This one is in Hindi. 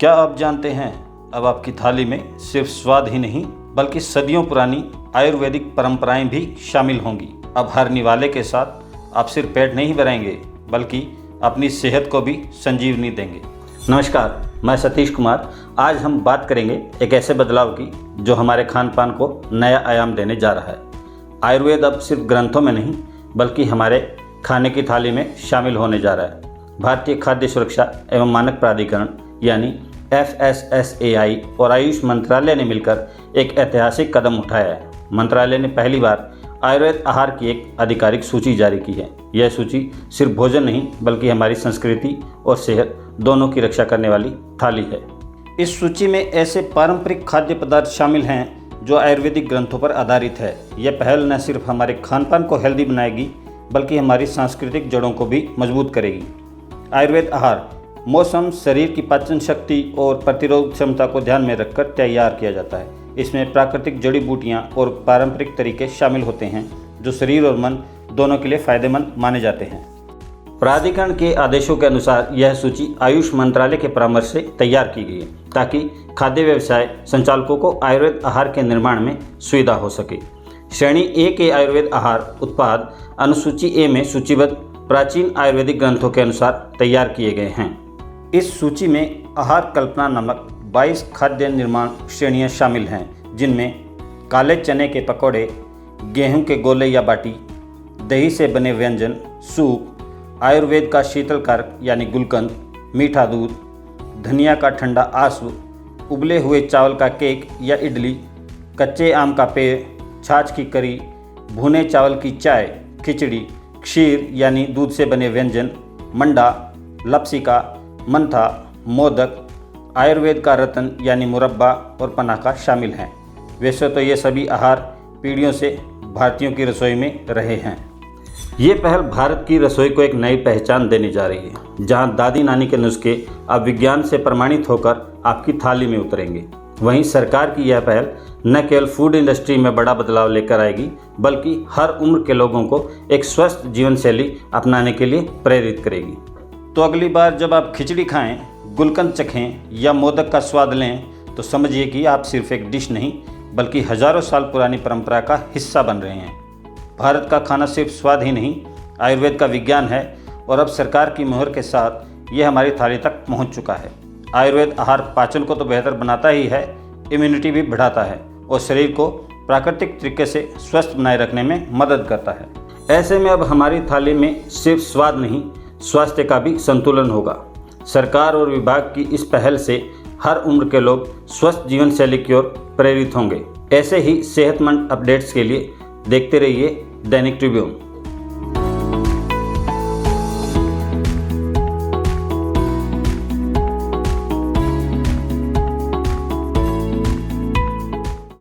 क्या आप जानते हैं, अब आपकी थाली में सिर्फ स्वाद ही नहीं बल्कि सदियों पुरानी आयुर्वेदिक परंपराएं भी शामिल होंगी। अब हर निवाले के साथ आप सिर्फ पेट नहीं भरेंगे बल्कि अपनी सेहत को भी संजीवनी देंगे। नमस्कार, मैं सतीश कुमार। आज हम बात करेंगे एक ऐसे बदलाव की जो हमारे खान पान को नया आयाम देने जा रहा है। आयुर्वेद अब सिर्फ ग्रंथों में नहीं बल्कि हमारे खाने की थाली में शामिल होने जा रहा है। भारतीय खाद्य सुरक्षा एवं मानक प्राधिकरण यानी FSSAI और आयुष मंत्रालय ने मिलकर एक ऐतिहासिक कदम उठाया है। मंत्रालय ने पहली बार आयुर्वेद आहार की एक आधिकारिक सूची जारी की है। यह सूची सिर्फ भोजन नहीं बल्कि हमारी संस्कृति और सेहत दोनों की रक्षा करने वाली थाली है। इस सूची में ऐसे पारंपरिक खाद्य पदार्थ शामिल हैं जो आयुर्वेदिक ग्रंथों पर आधारित है। यह पहल न सिर्फ हमारे खान पान को हेल्दी बनाएगी बल्कि हमारी सांस्कृतिक जड़ों को भी मजबूत करेगी। आयुर्वेद आहार मौसम, शरीर की पाचन शक्ति और प्रतिरोध क्षमता को ध्यान में रखकर तैयार किया जाता है। इसमें प्राकृतिक जड़ी बूटियां और पारंपरिक तरीके शामिल होते हैं जो शरीर और मन दोनों के लिए फायदेमंद माने जाते हैं। प्राधिकरण के आदेशों के अनुसार यह सूची आयुष मंत्रालय के परामर्श से तैयार की गई है ताकि खाद्य व्यवसाय संचालकों को आयुर्वेद आहार के निर्माण में सुविधा हो सके। श्रेणी ए के आयुर्वेद आहार उत्पाद अनुसूची ए में सूचीबद्ध प्राचीन आयुर्वेदिक ग्रंथों के अनुसार तैयार किए गए हैं। इस सूची में आहार कल्पना नामक 22 खाद्य निर्माण श्रेणियां शामिल हैं, जिनमें काले चने के पकौड़े, गेहूं के गोले या बाटी, दही से बने व्यंजन, सूप, आयुर्वेद का शीतल कारक यानी गुलकंद, मीठा दूध, धनिया का ठंडा आसव, उबले हुए चावल का केक या इडली, कच्चे आम का पेय, छाछ की करी, भुने चावल की चाय, खिचड़ी, क्षीर यानी दूध से बने व्यंजन, मंडा, लपसिका, मंथा, मोदक, आयुर्वेद का रतन यानी मुरब्बा और पनाका शामिल हैं। वैसे तो ये सभी आहार पीढ़ियों से भारतीयों की रसोई में रहे हैं। ये पहल भारत की रसोई को एक नई पहचान देने जा रही है, जहां दादी नानी के नुस्खे अब विज्ञान से प्रमाणित होकर आपकी थाली में उतरेंगे। वहीं सरकार की यह पहल न केवल फूड इंडस्ट्री में बड़ा बदलाव लेकर आएगी बल्कि हर उम्र के लोगों को एक स्वस्थ जीवन शैली अपनाने के लिए प्रेरित करेगी। तो अगली बार जब आप खिचड़ी खाएं, गुलकंद चखें या मोदक का स्वाद लें तो समझिए कि आप सिर्फ एक डिश नहीं बल्कि हजारों साल पुरानी परंपरा का हिस्सा बन रहे हैं। भारत का खाना सिर्फ स्वाद ही नहीं, आयुर्वेद का विज्ञान है और अब सरकार की मुहर के साथ ये हमारी थाली तक पहुंच चुका है। आयुर्वेद आहार पाचन को तो बेहतर बनाता ही है, इम्यूनिटी भी बढ़ाता है और शरीर को प्राकृतिक तरीके से स्वस्थ बनाए रखने में मदद करता है। ऐसे में अब हमारी थाली में सिर्फ स्वाद नहीं, स्वास्थ्य का भी संतुलन होगा। सरकार और विभाग की इस पहल से हर उम्र के लोग स्वस्थ जीवन शैली की ओर प्रेरित होंगे। ऐसे ही सेहतमंद अपडेट्स के लिए देखते रहिए दैनिक ट्रिब्यून।